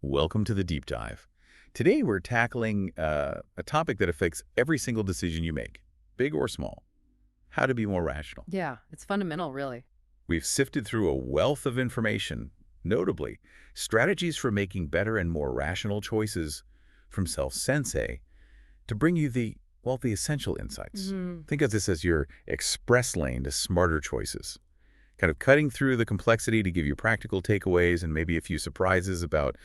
Welcome to the deep dive. Today we're tackling a topic that affects every single decision you make, big or small. How to be more rational. Yeah, it's fundamental, really. We've sifted through a wealth of information, notably strategies for making better and more rational choices from Self-Sensei to bring you the essential insights. Think of this as your express lane to smarter choices, kind of cutting through the complexity to give you practical takeaways and maybe a few surprises about,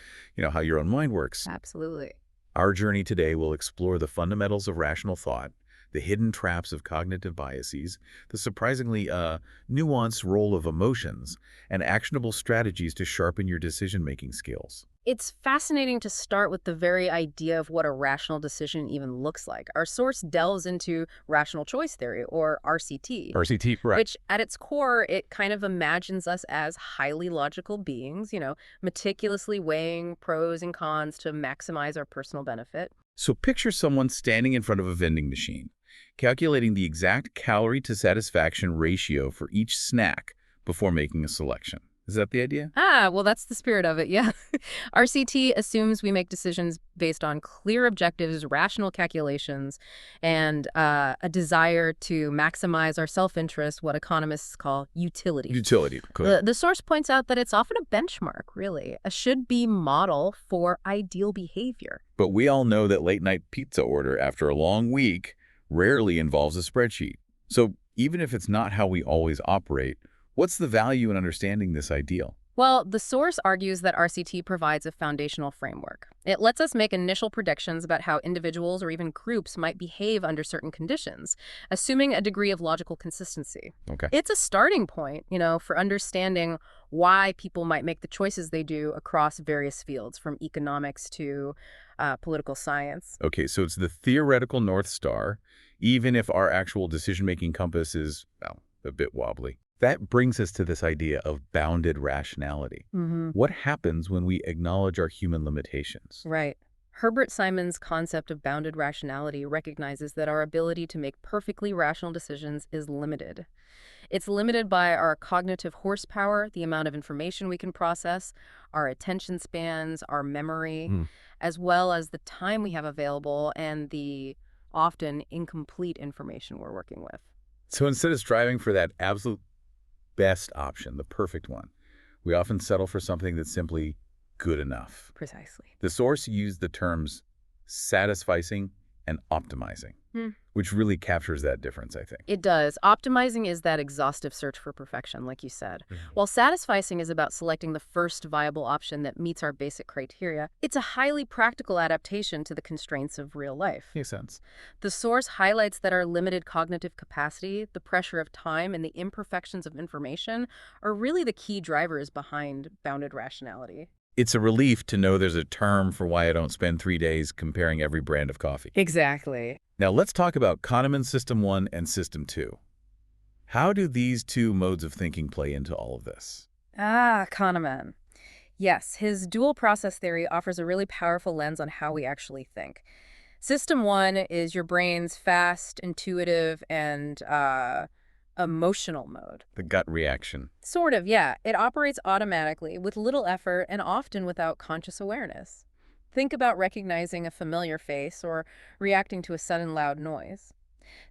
how your own mind works. Absolutely. Our journey today will explore the fundamentals of rational thought, the hidden traps of cognitive biases, the surprisingly nuanced role of emotions, and actionable strategies to sharpen your decision-making skills. It's fascinating to start with the very idea of what a rational decision even looks like. Our source delves into rational choice theory, or RCT, RCT, right. which at its core, it kind of imagines us as highly logical beings, meticulously weighing pros and cons to maximize our personal benefit. So picture someone standing in front of a vending machine, calculating the exact calorie to satisfaction ratio for each snack before making a selection. Is that the idea? Well, that's the spirit of it, yeah. RCT assumes we make decisions based on clear objectives, rational calculations, and a desire to maximize our self-interest, what economists call utility. Utility, clear. The source points out that it's often a benchmark, really, a should-be model for ideal behavior. But we all know that late-night pizza order after a long week rarely involves a spreadsheet. So even if it's not how we always operate, what's the value in understanding this ideal? Well, the source argues that RCT provides a foundational framework. It lets us make initial predictions about how individuals or even groups might behave under certain conditions, assuming a degree of logical consistency. Okay. It's a starting point, for understanding why people might make the choices they do across various fields, from economics to political science. Okay, so it's the theoretical North Star, even if our actual decision-making compass is, a bit wobbly. That brings us to this idea of bounded rationality. What happens when we acknowledge our human limitations? Right. Herbert Simon's concept of bounded rationality recognizes that our ability to make perfectly rational decisions is limited. It's limited by our cognitive horsepower, the amount of information we can process, our attention spans, our memory, as well as the time we have available and the often incomplete information we're working with. So instead of striving for that absolute best option, the perfect one, we often settle for something that's simply good enough. Precisely. The source used the terms satisficing and optimizing, which really captures that difference, I think. It does. Optimizing is that exhaustive search for perfection, like you said. While satisficing is about selecting the first viable option that meets our basic criteria, it's a highly practical adaptation to the constraints of real life. Makes sense. The source highlights that our limited cognitive capacity, the pressure of time, and the imperfections of information are really the key drivers behind bounded rationality. It's a relief to know there's a term for why I don't spend 3 days comparing every brand of coffee. Exactly. Now let's talk about Kahneman's System 1 and System 2. How do these two modes of thinking play into all of this? Kahneman. Yes, his dual process theory offers a really powerful lens on how we actually think. System 1 is your brain's fast, intuitive, and emotional mode. The gut reaction. Sort of, yeah. It operates automatically, with little effort, and often without conscious awareness. Think about recognizing a familiar face or reacting to a sudden loud noise.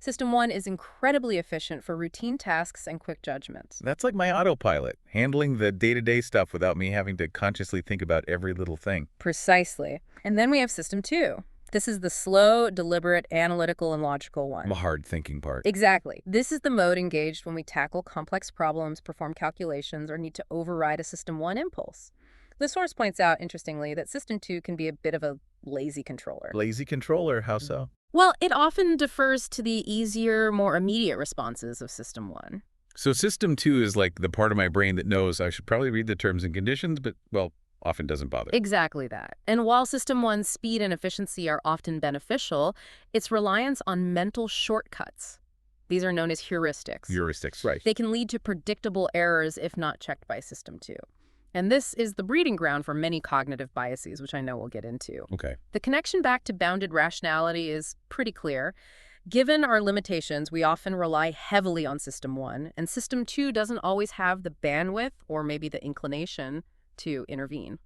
System 1 is incredibly efficient for routine tasks and quick judgments. That's like my autopilot, handling the day-to-day stuff without me having to consciously think about every little thing. Precisely. And then we have System 2. This is the slow, deliberate, analytical, and logical one. The hard thinking part. Exactly. This is the mode engaged when we tackle complex problems, perform calculations, or need to override a System 1 impulse. The source points out, interestingly, that System 2 can be a bit of a lazy controller. Lazy controller, how so? Well, it often defers to the easier, more immediate responses of System 1. So System 2 is like the part of my brain that knows I should probably read the terms and conditions, but, often doesn't bother. Exactly that. And while System 1's speed and efficiency are often beneficial, its reliance on mental shortcuts. These are known as heuristics. Heuristics, right. They can lead to predictable errors if not checked by System 2. And this is the breeding ground for many cognitive biases, which I know we'll get into. Okay. The connection back to bounded rationality is pretty clear. Given our limitations, we often rely heavily on System 1, and System 2 doesn't always have the bandwidth or maybe the inclination to intervene.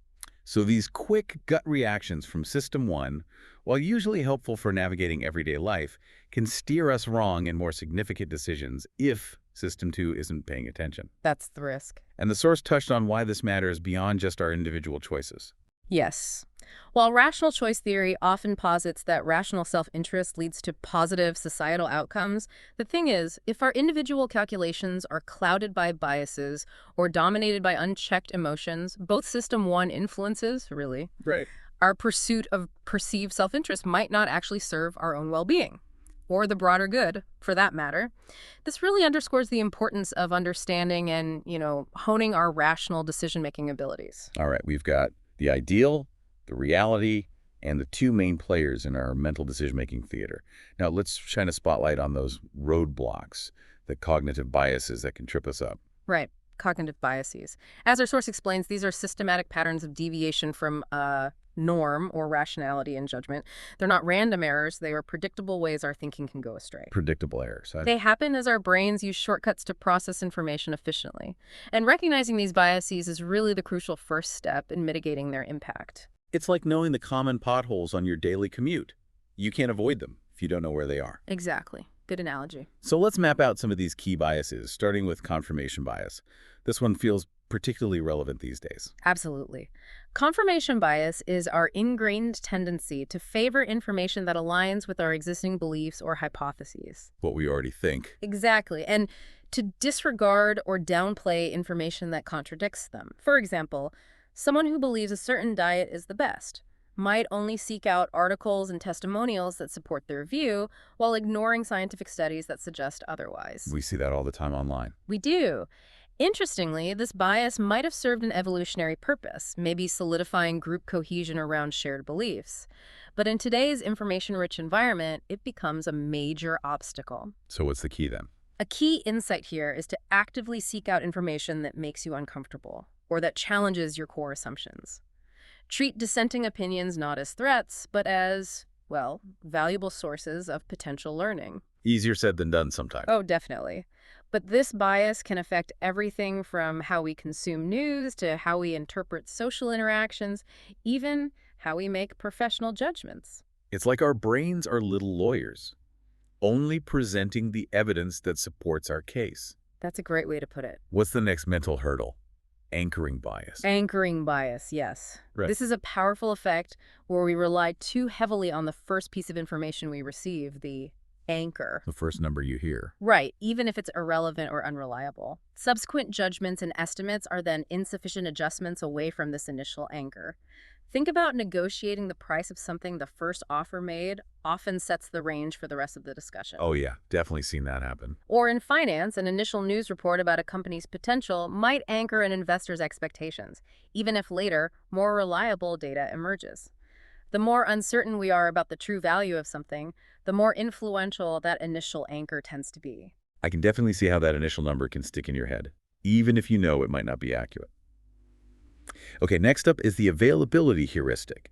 So these quick gut reactions from System 1, while usually helpful for navigating everyday life, can steer us wrong in more significant decisions if System 2 isn't paying attention. That's the risk. And the source touched on why this matters beyond just our individual choices. Yes. While rational choice theory often posits that rational self-interest leads to positive societal outcomes, the thing is, if our individual calculations are clouded by biases or dominated by unchecked emotions, both System 1 influences, really, Right. our pursuit of perceived self-interest might not actually serve our own well-being, or the broader good, for that matter. This really underscores the importance of understanding and, honing our rational decision-making abilities. All right, we've got the ideal, the reality, and the two main players in our mental decision-making theater. Now, let's shine a spotlight on those roadblocks, the cognitive biases that can trip us up. Right. Cognitive biases. As our source explains, these are systematic patterns of deviation from a norm or rationality in judgment. They're not random errors. They are predictable ways our thinking can go astray. Predictable errors. They happen as our brains use shortcuts to process information efficiently. And recognizing these biases is really the crucial first step in mitigating their impact. It's like knowing the common potholes on your daily commute. You can't avoid them if you don't know where they are. Exactly. Good analogy. So let's map out some of these key biases, starting with confirmation bias. This one feels particularly relevant these days. Absolutely. Confirmation bias is our ingrained tendency to favor information that aligns with our existing beliefs or hypotheses. What we already think. Exactly. And to disregard or downplay information that contradicts them. For example, someone who believes a certain diet is the best might only seek out articles and testimonials that support their view while ignoring scientific studies that suggest otherwise. We see that all the time online. We do. Interestingly, this bias might have served an evolutionary purpose, maybe solidifying group cohesion around shared beliefs. But in today's information-rich environment, it becomes a major obstacle. So what's the key then? A key insight here is to actively seek out information that makes you uncomfortable or that challenges your core assumptions. Treat dissenting opinions not as threats, but as, well, valuable sources of potential learning. Easier said than done sometimes. Oh, definitely. But this bias can affect everything from how we consume news to how we interpret social interactions, even how we make professional judgments. It's like our brains are little lawyers, only presenting the evidence that supports our case. That's a great way to put it. What's the next mental hurdle? Anchoring bias. Anchoring bias, yes. Right. This is a powerful effect where we rely too heavily on the first piece of information we receive, the anchor. The first number you hear. Right, even if it's irrelevant or unreliable. Subsequent judgments and estimates are then insufficient adjustments away from this initial anchor. Think about negotiating the price of something the first offer made often sets the range for the rest of the discussion. Oh yeah, definitely seen that happen. Or in finance, an initial news report about a company's potential might anchor an investor's expectations, even if later, more reliable data emerges. The more uncertain we are about the true value of something, the more influential that initial anchor tends to be. I can definitely see how that initial number can stick in your head, even if you know it might not be accurate. Okay, next up is the availability heuristic.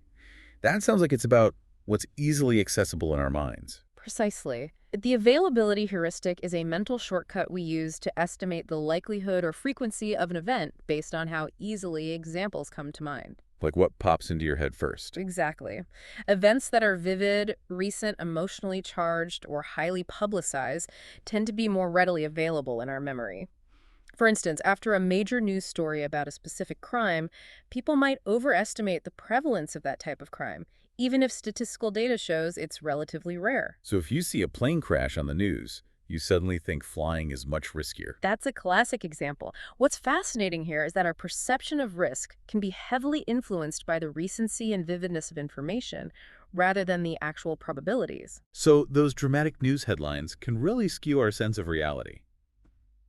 That sounds like it's about what's easily accessible in our minds. Precisely. The availability heuristic is a mental shortcut we use to estimate the likelihood or frequency of an event based on how easily examples come to mind. Like what pops into your head first. Exactly. Events that are vivid, recent, emotionally charged, or highly publicized tend to be more readily available in our memory. For instance, after a major news story about a specific crime, people might overestimate the prevalence of that type of crime, even if statistical data shows it's relatively rare. So if you see a plane crash on the news, you suddenly think flying is much riskier. That's a classic example. What's fascinating here is that our perception of risk can be heavily influenced by the recency and vividness of information, rather than the actual probabilities. So those dramatic news headlines can really skew our sense of reality.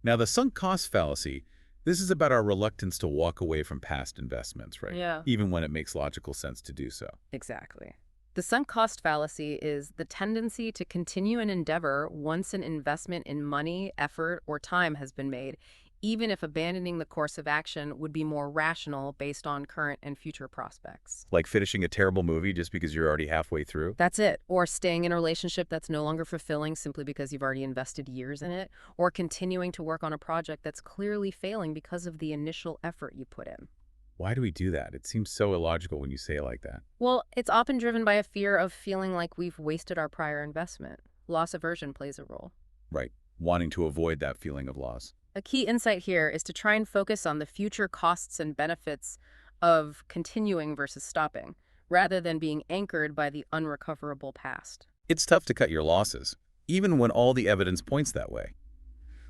Now, the sunk cost fallacy, this is about our reluctance to walk away from past investments, right? Yeah. Even when it makes logical sense to do so. Exactly. The sunk cost fallacy is the tendency to continue an endeavor once an investment in money, effort, or time has been made, even if abandoning the course of action would be more rational based on current and future prospects. Like finishing a terrible movie just because you're already halfway through? That's it. Or staying in a relationship that's no longer fulfilling simply because you've already invested years in it, or continuing to work on a project that's clearly failing because of the initial effort you put in. Why do we do that? It seems so illogical when you say it like that. Well, it's often driven by a fear of feeling like we've wasted our prior investment. Loss aversion plays a role. Right. Wanting to avoid that feeling of loss. A key insight here is to try and focus on the future costs and benefits of continuing versus stopping, rather than being anchored by the unrecoverable past. It's tough to cut your losses, even when all the evidence points that way.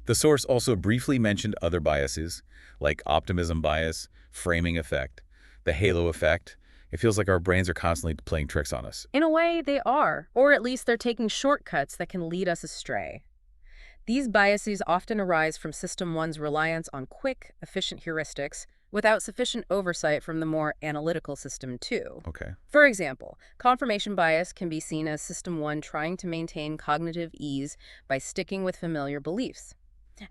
The source also briefly mentioned other biases, like optimism bias, framing effect, the halo effect. It feels like our brains are constantly playing tricks on us. In a way, they are, or at least they're taking shortcuts that can lead us astray. These biases often arise from System 1's reliance on quick, efficient heuristics without sufficient oversight from the more analytical System 2. Okay. For example, confirmation bias can be seen as System 1 trying to maintain cognitive ease by sticking with familiar beliefs.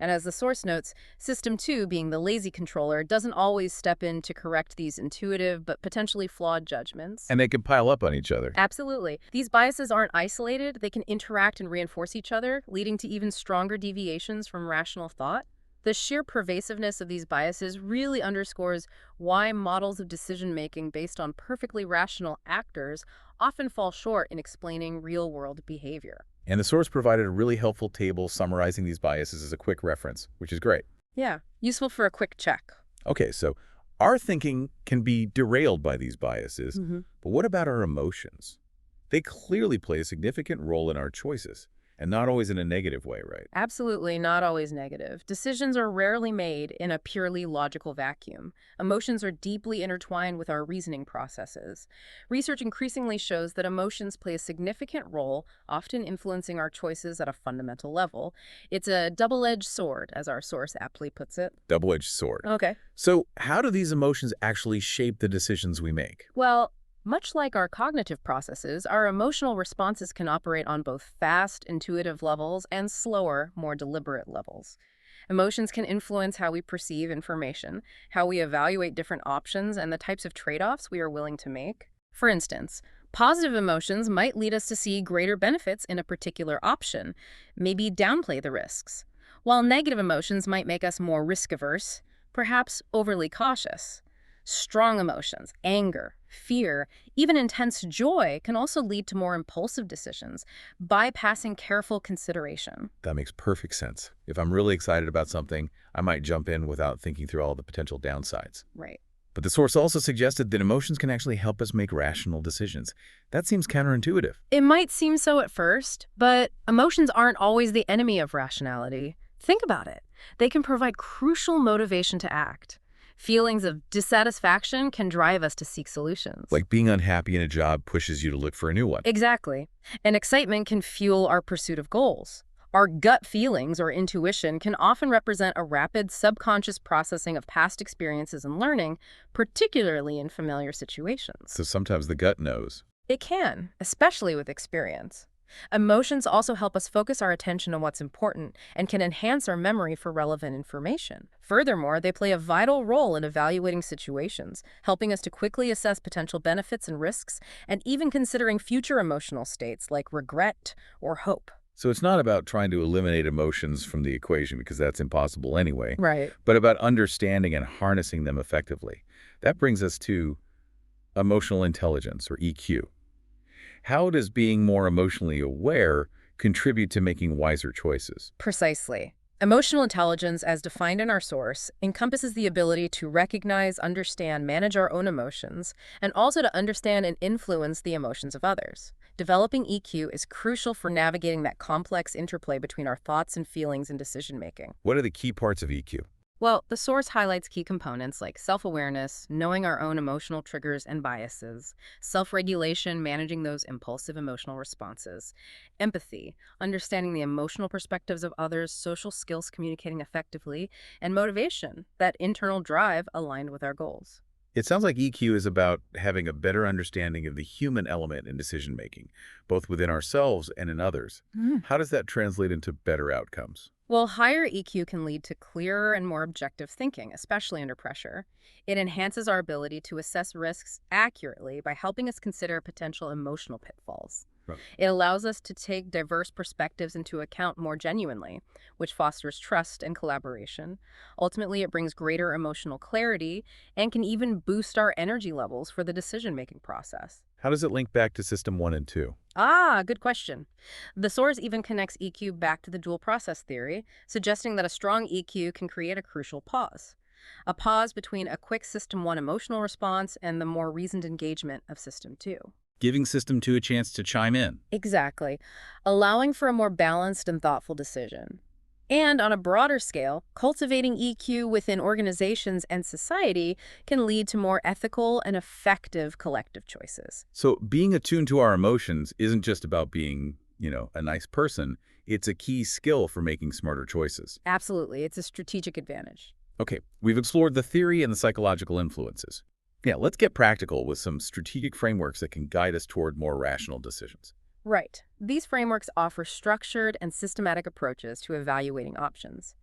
And as the source notes, System 2, being the lazy controller, doesn't always step in to correct these intuitive but potentially flawed judgments. And they can pile up on each other. Absolutely. These biases aren't isolated. They can interact and reinforce each other, leading to even stronger deviations from rational thought. The sheer pervasiveness of these biases really underscores why models of decision-making based on perfectly rational actors often fall short in explaining real-world behavior. And the source provided a really helpful table summarizing these biases as a quick reference, which is great. Yeah, useful for a quick check. Okay, so our thinking can be derailed by these biases, but what about our emotions? They clearly play a significant role in our choices, and not always in a negative way, right? Absolutely not always negative. Decisions are rarely made in a purely logical vacuum. Emotions are deeply intertwined with our reasoning processes. Research increasingly shows that emotions play a significant role, often influencing our choices at a fundamental level. It's a double-edged sword, as our source aptly puts it. Double-edged sword. Okay. So how do these emotions actually shape the decisions we make? Well, much like our cognitive processes, our emotional responses can operate on both fast, intuitive levels and slower, more deliberate levels. Emotions can influence how we perceive information, how we evaluate different options, and the types of trade-offs we are willing to make. For instance, positive emotions might lead us to see greater benefits in a particular option, maybe downplay the risks, while negative emotions might make us more risk-averse, perhaps overly cautious. Strong emotions, anger, fear, even intense joy can also lead to more impulsive decisions, bypassing careful consideration. That makes perfect sense. If I'm really excited about something, I might jump in without thinking through all the potential downsides. Right. But the source also suggested that emotions can actually help us make rational decisions. That seems counterintuitive. It might seem so at first, but emotions aren't always the enemy of rationality. Think about it. They can provide crucial motivation to act. Feelings of dissatisfaction can drive us to seek solutions. Like being unhappy in a job pushes you to look for a new one. Exactly. And excitement can fuel our pursuit of goals. Our gut feelings or intuition can often represent a rapid subconscious processing of past experiences and learning, particularly in familiar situations. So sometimes the gut knows. It can, especially with experience. Emotions also help us focus our attention on what's important and can enhance our memory for relevant information. Furthermore, they play a vital role in evaluating situations, helping us to quickly assess potential benefits and risks, and even considering future emotional states like regret or hope. So it's not about trying to eliminate emotions from the equation, because that's impossible anyway, Right. but about understanding and harnessing them effectively. That brings us to emotional intelligence, or EQ. How does being more emotionally aware contribute to making wiser choices? Precisely. Emotional intelligence, as defined in our source, encompasses the ability to recognize, understand, manage our own emotions, and also to understand and influence the emotions of others. Developing EQ is crucial for navigating that complex interplay between our thoughts and feelings in decision-making. What are the key parts of EQ? Well, the source highlights key components like self-awareness, knowing our own emotional triggers and biases, self-regulation, managing those impulsive emotional responses, empathy, understanding the emotional perspectives of others, social skills communicating effectively, and motivation, that internal drive aligned with our goals. It sounds like EQ is about having a better understanding of the human element in decision-making, both within ourselves and in others. How does that translate into better outcomes? Well, higher EQ can lead to clearer and more objective thinking, especially under pressure. It enhances our ability to assess risks accurately by helping us consider potential emotional pitfalls. Right. It allows us to take diverse perspectives into account more genuinely, which fosters trust and collaboration. Ultimately, it brings greater emotional clarity and can even boost our energy levels for the decision-making process. How does it link back to System 1 and 2? Ah, good question. The source even connects EQ back to the dual process theory, suggesting that a strong EQ can create a crucial pause. A pause between a quick System 1 emotional response and the more reasoned engagement of System 2. Giving System 2 a chance to chime in. Exactly, allowing for a more balanced and thoughtful decision. And on a broader scale, cultivating EQ within organizations and society can lead to more ethical and effective collective choices. So being attuned to our emotions isn't just about being, a nice person. It's a key skill for making smarter choices. Absolutely, it's a strategic advantage. Okay, we've explored the theory and the psychological influences. Yeah, let's get practical with some strategic frameworks that can guide us toward more rational decisions. Right. These frameworks offer structured and systematic approaches to evaluating options.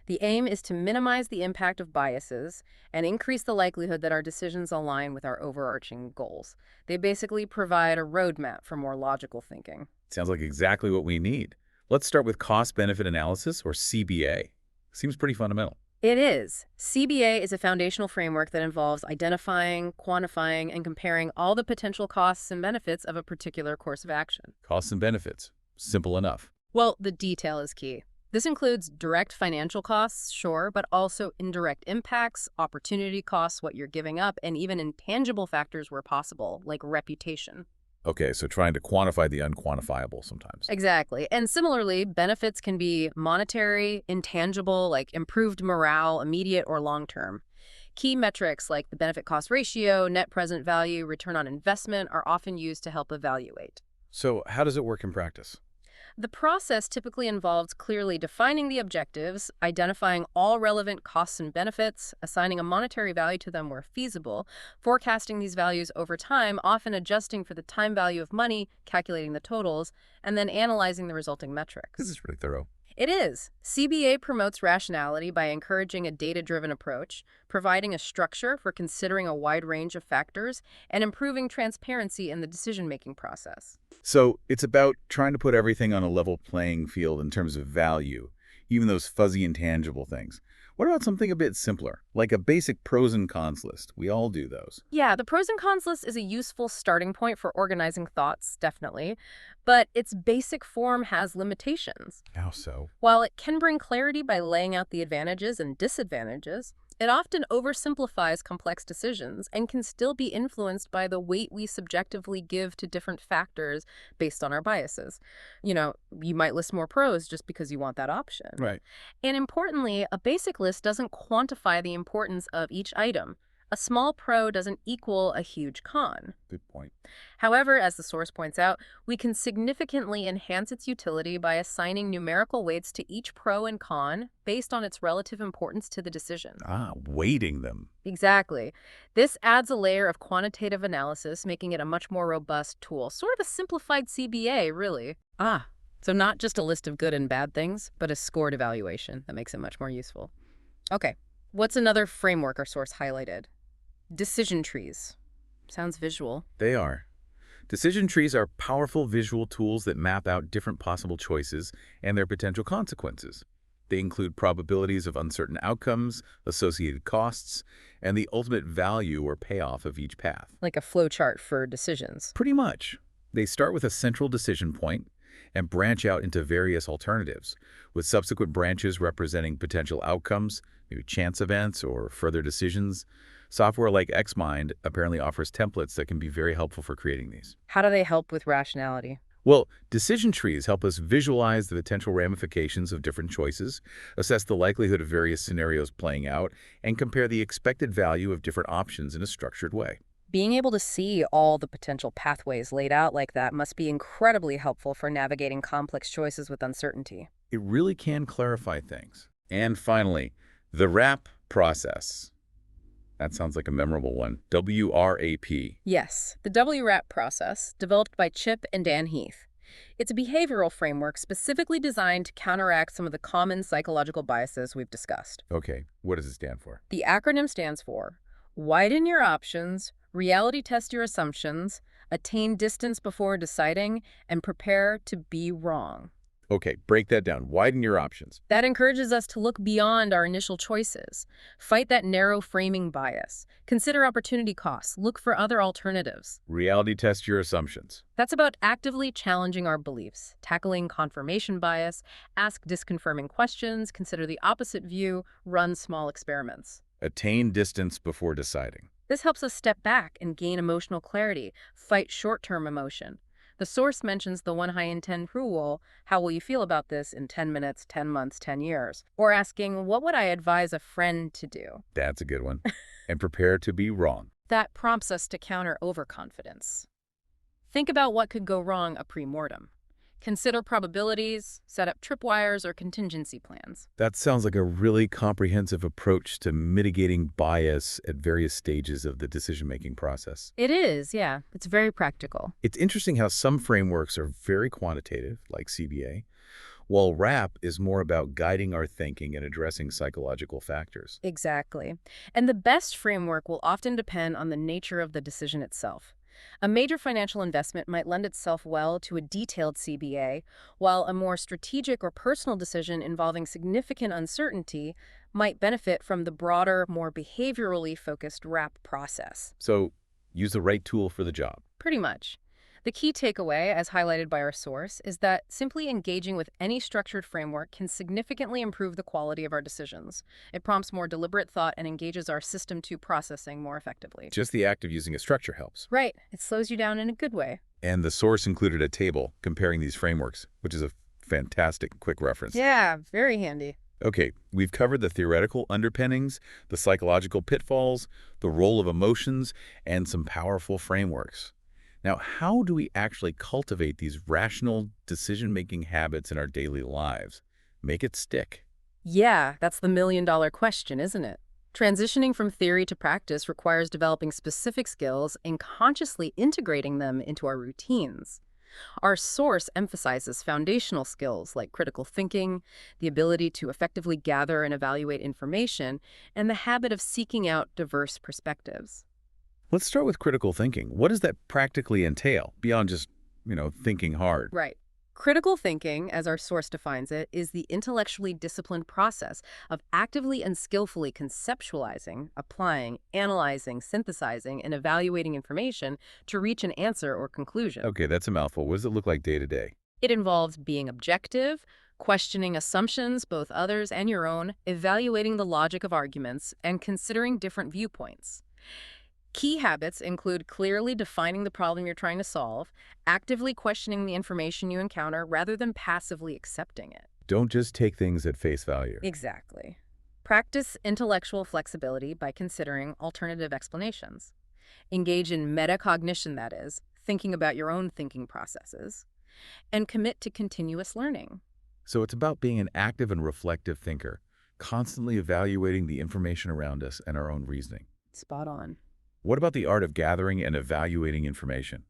The aim is to minimize the impact of biases and increase the likelihood that our decisions align with our overarching goals. They basically provide a roadmap for more logical thinking. Sounds like exactly what we need. Let's start with cost-benefit analysis, or CBA. Seems pretty fundamental. It is. CBA is a foundational framework that involves identifying, quantifying, and comparing all the potential costs and benefits of a particular course of action. Costs and benefits. Simple enough. Well, the detail is key. This includes direct financial costs, sure, but also indirect impacts, opportunity costs, what you're giving up, and even intangible factors where possible, like reputation. Okay, so trying to quantify the unquantifiable sometimes. Exactly. And similarly, benefits can be monetary, intangible, like improved morale, immediate or long-term. Key metrics like the benefit-cost ratio, net present value, return on investment are often used to help evaluate. So how does it work in practice? The process typically involves clearly defining the objectives, identifying all relevant costs and benefits, assigning a monetary value to them where feasible, forecasting these values over time, often adjusting for the time value of money, calculating the totals, and then analyzing the resulting metrics. This is really thorough. It is. CBA promotes rationality by encouraging a data-driven approach, providing a structure for considering a wide range of factors, and improving transparency in the decision-making process. So it's about trying to put everything on a level playing field in terms of value, even those fuzzy intangible things. What about something a bit simpler, like a basic pros and cons list? We all do those. Yeah, the pros and cons list is a useful starting point for organizing thoughts, definitely, but its basic form has limitations. How so? While it can bring clarity by laying out the advantages and disadvantages, it often oversimplifies complex decisions and can still be influenced by the weight we subjectively give to different factors based on our biases. You might list more pros just because you want that option. Right. And importantly, a basic list doesn't quantify the importance of each item. A small pro doesn't equal a huge con. Good point. However, as the source points out, we can significantly enhance its utility by assigning numerical weights to each pro and con based on its relative importance to the decision. Weighting them. Exactly. This adds a layer of quantitative analysis, making it a much more robust tool. Sort of a simplified CBA, really. So not just a list of good and bad things, but a scored evaluation that makes it much more useful. Okay, what's another framework our source highlighted? Decision trees. Sounds visual. They are. Decision trees are powerful visual tools that map out different possible choices and their potential consequences. They include probabilities of uncertain outcomes, associated costs, and the ultimate value or payoff of each path. Like a flowchart for decisions. Pretty much. They start with a central decision point and branch out into various alternatives, with subsequent branches representing potential outcomes, maybe chance events or further decisions. Software like XMind apparently offers templates that can be very helpful for creating these. How do they help with rationality? Well, decision trees help us visualize the potential ramifications of different choices, assess the likelihood of various scenarios playing out, and compare the expected value of different options in a structured way. Being able to see all the potential pathways laid out like that must be incredibly helpful for navigating complex choices with uncertainty. It really can clarify things. And finally, the WRAP process. That sounds like a memorable one. WRAP. Yes, the WRAP process, developed by Chip and Dan Heath. It's a behavioral framework specifically designed to counteract some of the common psychological biases we've discussed. Okay, what does it stand for? The acronym stands for Widen Your Options, Reality test your assumptions, attain distance before deciding, and prepare to be wrong. Okay, break that down. Widen your options. That encourages us to look beyond our initial choices, fight that narrow framing bias, consider opportunity costs, look for other alternatives. Reality test your assumptions. That's about actively challenging our beliefs, tackling confirmation bias, ask disconfirming questions, consider the opposite view, run small experiments. Attain distance before deciding. This helps us step back and gain emotional clarity, fight short-term emotion. The source mentions the 1 high in 10 rule, how will you feel about this in 10 minutes, 10 months, 10 years? Or asking, what would I advise a friend to do? That's a good one. And prepare to be wrong. That prompts us to counter overconfidence. Think about what could go wrong a pre-mortem. Consider probabilities, set up tripwires or contingency plans. That sounds like a really comprehensive approach to mitigating bias at various stages of the decision-making process. It is, yeah. It's very practical. It's interesting how some frameworks are very quantitative, like CBA, while RAP is more about guiding our thinking and addressing psychological factors. Exactly. And the best framework will often depend on the nature of the decision itself. A major financial investment might lend itself well to a detailed CBA, while a more strategic or personal decision involving significant uncertainty might benefit from the broader, more behaviorally focused RAP process. So use the right tool for the job. Pretty much. The key takeaway, as highlighted by our source, is that simply engaging with any structured framework can significantly improve the quality of our decisions. It prompts more deliberate thought and engages our system to processing more effectively. Just the act of using a structure helps. Right. It slows you down in a good way. And the source included a table comparing these frameworks, which is a fantastic quick reference. Yeah, very handy. Okay, we've covered the theoretical underpinnings, the psychological pitfalls, the role of emotions, and some powerful frameworks. Now, how do we actually cultivate these rational decision-making habits in our daily lives? Make it stick. Yeah, that's the million-dollar question, isn't it? Transitioning from theory to practice requires developing specific skills and consciously integrating them into our routines. Our source emphasizes foundational skills like critical thinking, the ability to effectively gather and evaluate information, and the habit of seeking out diverse perspectives. Let's start with critical thinking. What does that practically entail, beyond just, thinking hard? Right. Critical thinking, as our source defines it, is the intellectually disciplined process of actively and skillfully conceptualizing, applying, analyzing, synthesizing, and evaluating information to reach an answer or conclusion. Okay, that's a mouthful. What does it look like day to day? It involves being objective, questioning assumptions, both others and your own, evaluating the logic of arguments, and considering different viewpoints. Key habits include clearly defining the problem you're trying to solve, actively questioning the information you encounter rather than passively accepting it. Don't just take things at face value. Exactly. Practice intellectual flexibility by considering alternative explanations. Engage in metacognition, that is, thinking about your own thinking processes. And commit to continuous learning. So it's about being an active and reflective thinker, constantly evaluating the information around us and our own reasoning. Spot on. What about the art of gathering and evaluating information?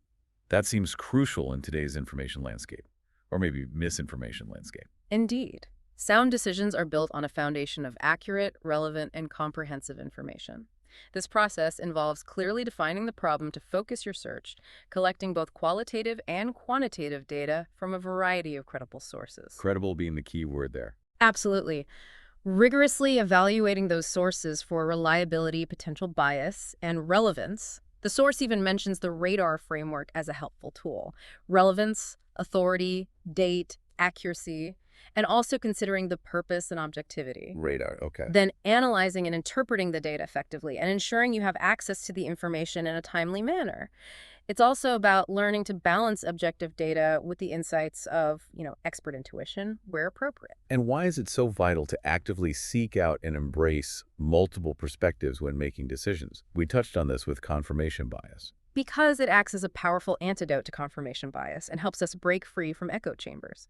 That seems crucial in today's information landscape, or maybe misinformation landscape. Indeed. Sound decisions are built on a foundation of accurate, relevant, and comprehensive information. This process involves clearly defining the problem to focus your search, collecting both qualitative and quantitative data from a variety of credible sources. Credible being the key word there. Absolutely. Rigorously evaluating those sources for reliability, potential bias, and relevance. The source even mentions the radar framework as a helpful tool. Relevance, authority, date, accuracy, and also considering the purpose and objectivity. Radar, okay. Then analyzing and interpreting the data effectively and ensuring you have access to the information in a timely manner. It's also about learning to balance objective data with the insights of, expert intuition where appropriate. And why is it so vital to actively seek out and embrace multiple perspectives when making decisions? We touched on this with confirmation bias. Because it acts as a powerful antidote to confirmation bias and helps us break free from echo chambers.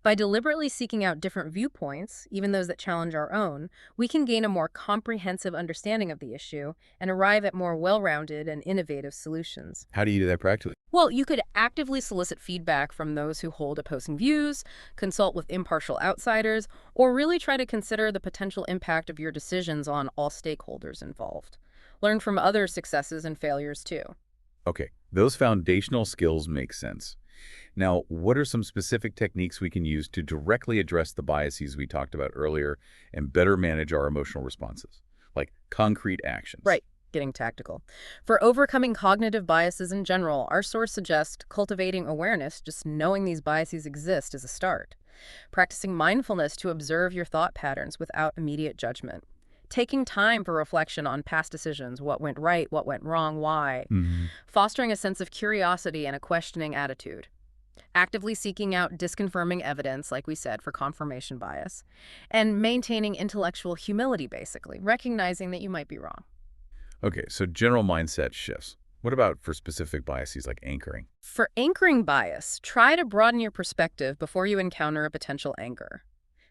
By deliberately seeking out different viewpoints, even those that challenge our own, we can gain a more comprehensive understanding of the issue and arrive at more well-rounded and innovative solutions. How do you do that practically? Well, you could actively solicit feedback from those who hold opposing views, consult with impartial outsiders, or really try to consider the potential impact of your decisions on all stakeholders involved. Learn from other successes and failures too. Okay, those foundational skills make sense. Now, what are some specific techniques we can use to directly address the biases we talked about earlier and better manage our emotional responses? Like concrete actions. Right, getting tactical. For overcoming cognitive biases in general, our source suggests cultivating awareness, just knowing these biases exist is a start. Practicing mindfulness to observe your thought patterns without immediate judgment. Taking time for reflection on past decisions, what went right, what went wrong, why. Hmm. Fostering a sense of curiosity and a questioning attitude. Actively seeking out disconfirming evidence, like we said, for confirmation bias. And maintaining intellectual humility, basically, recognizing that you might be wrong. Okay, so general mindset shifts. What about for specific biases like anchoring? For anchoring bias, try to broaden your perspective before you encounter a potential anchor.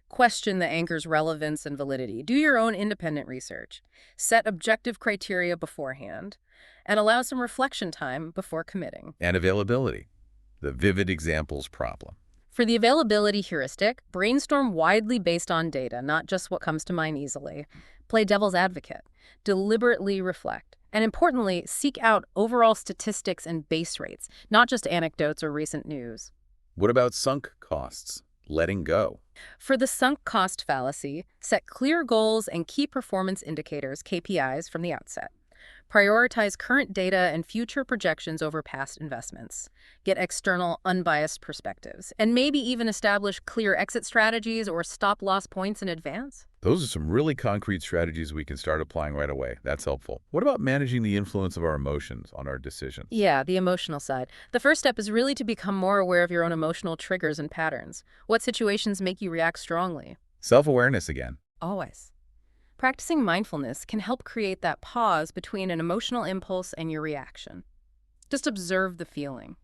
Question the anchor's relevance and validity. Do your own independent research. Set objective criteria beforehand. And allow some reflection time before committing. And availability, the vivid examples problem. For the availability heuristic, brainstorm widely based on data, not just what comes to mind easily. Play devil's advocate. Deliberately reflect. And importantly, seek out overall statistics and base rates, not just anecdotes or recent news. What about sunk costs? Letting go. For the sunk cost fallacy, set clear goals and key performance indicators, KPIs, from the outset. Prioritize current data and future projections over past investments. Get external, unbiased perspectives. And maybe even establish clear exit strategies or stop-loss points in advance. Those are some really concrete strategies we can start applying right away. That's helpful. What about managing the influence of our emotions on our decisions? Yeah, the emotional side. The first step is really to become more aware of your own emotional triggers and patterns. What situations make you react strongly? Self-awareness again. Always. Practicing mindfulness can help create that pause between an emotional impulse and your reaction. Just observe the feeling.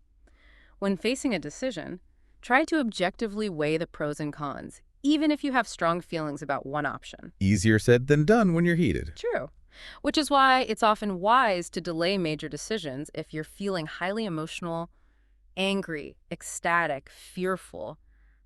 When facing a decision, try to objectively weigh the pros and cons, even if you have strong feelings about one option. Easier said than done when you're heated. True. Which is why it's often wise to delay major decisions if you're feeling highly emotional, angry, ecstatic, fearful.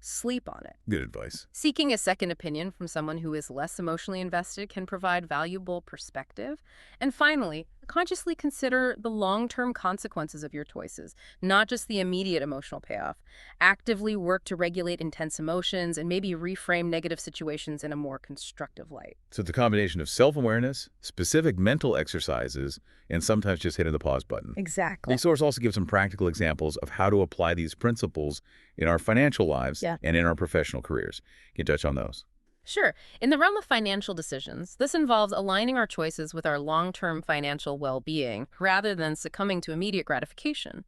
Sleep on it. Good advice. Seeking a second opinion from someone who is less emotionally invested can provide valuable perspective. And finally, consciously consider the long-term consequences of your choices, not just the immediate emotional payoff. Actively work to regulate intense emotions and maybe reframe negative situations in a more constructive light. So it's a combination of self-awareness, specific mental exercises, and sometimes just hitting the pause button. Exactly. The source also gives some practical examples of how to apply these principles in our financial lives and in our professional careers. Can you touch on those? Sure. In the realm of financial decisions, this involves aligning our choices with our long-term financial well-being rather than succumbing to immediate gratification.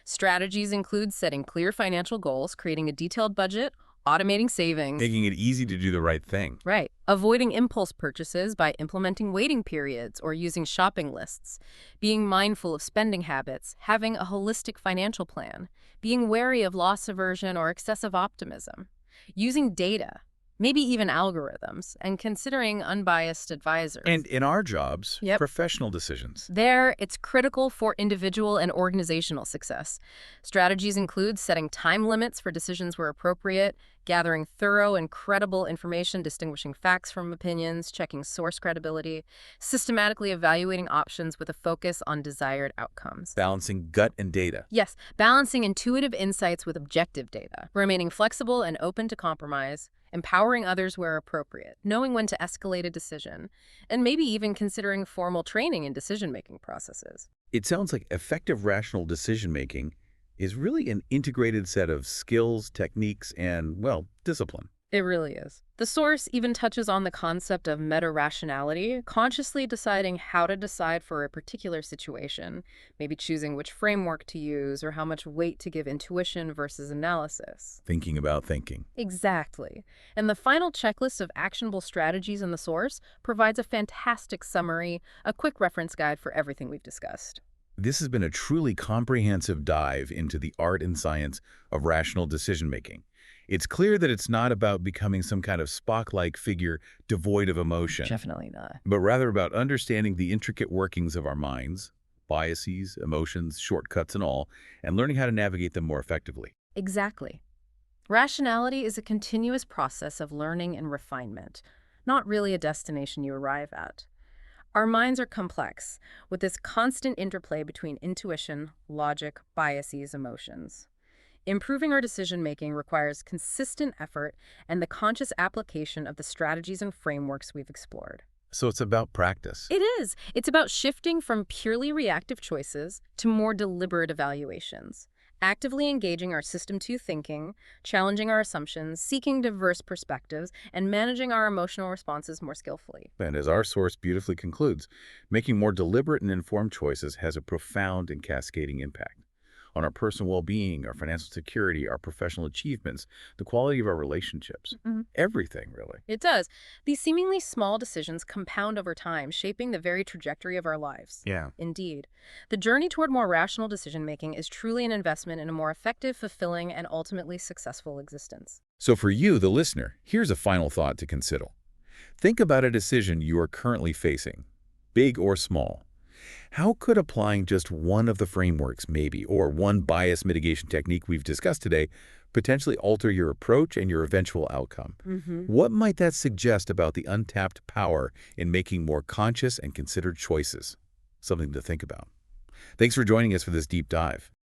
Strategies include setting clear financial goals, creating a detailed budget, automating savings. Making it easy to do the right thing. Right. Avoiding impulse purchases by implementing waiting periods or using shopping lists. Being mindful of spending habits, having a holistic financial plan. Being wary of loss aversion or excessive optimism. Using data, maybe even algorithms, and considering unbiased advisors. And in our jobs, Yep. professional decisions. There, it's critical for individual and organizational success. Strategies include setting time limits for decisions where appropriate, gathering thorough and credible information, distinguishing facts from opinions, checking source credibility, systematically evaluating options with a focus on desired outcomes. Balancing gut and data. Yes, balancing intuitive insights with objective data, remaining flexible and open to compromise, empowering others where appropriate, knowing when to escalate a decision, and maybe even considering formal training in decision-making processes. It sounds like effective rational decision-making is really an integrated set of skills, techniques, and, well, discipline. It really is. The source even touches on the concept of meta-rationality, consciously deciding how to decide for a particular situation, maybe choosing which framework to use or how much weight to give intuition versus analysis. Thinking about thinking. Exactly. And the final checklist of actionable strategies in the source provides a fantastic summary, a quick reference guide for everything we've discussed. This has been a truly comprehensive dive into the art and science of rational decision-making. It's clear that it's not about becoming some kind of Spock-like figure devoid of emotion, Definitely not. but rather about understanding the intricate workings of our minds, biases, emotions, shortcuts, and all, and learning how to navigate them more effectively. Exactly. Rationality is a continuous process of learning and refinement, not really a destination you arrive at. Our minds are complex, with this constant interplay between intuition, logic, biases, emotions. Improving our decision-making requires consistent effort and the conscious application of the strategies and frameworks we've explored. So it's about practice. It is. It's about shifting from purely reactive choices to more deliberate evaluations, actively engaging our System 2 thinking, challenging our assumptions, seeking diverse perspectives, and managing our emotional responses more skillfully. And as our source beautifully concludes, making more deliberate and informed choices has a profound and cascading impact on our personal well-being, our financial security, our professional achievements, the quality of our relationships, everything, really. It does. These seemingly small decisions compound over time, shaping the very trajectory of our lives. Yeah. Indeed. The journey toward more rational decision-making is truly an investment in a more effective, fulfilling, and ultimately successful existence. So for you, the listener, here's a final thought to consider. Think about a decision you are currently facing, big or small. How could applying just one of the frameworks, maybe, or one bias mitigation technique we've discussed today, potentially alter your approach and your eventual outcome? What might that suggest about the untapped power in making more conscious and considered choices? Something to think about. Thanks for joining us for this deep dive.